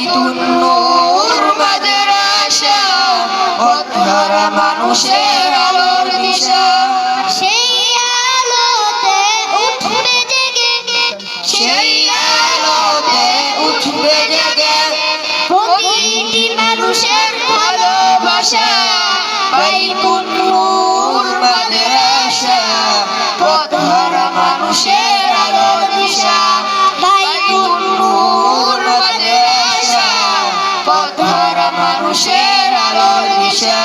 বাইতুন নূর মাদ্রাসা পথহারা মানুষের আলোর দিশা সেই আলোতে উঠবে জেগে সেই আলোতে উঠবে জেগে প্রতিটি মানুষের ভালোবাসা বাইতুন নূর মাদ্রাসা পথহারা মানুষের আলোর দিশা বাইতুন নূর মাদ্রাসা পথহারা মানুষের আলোর দিশা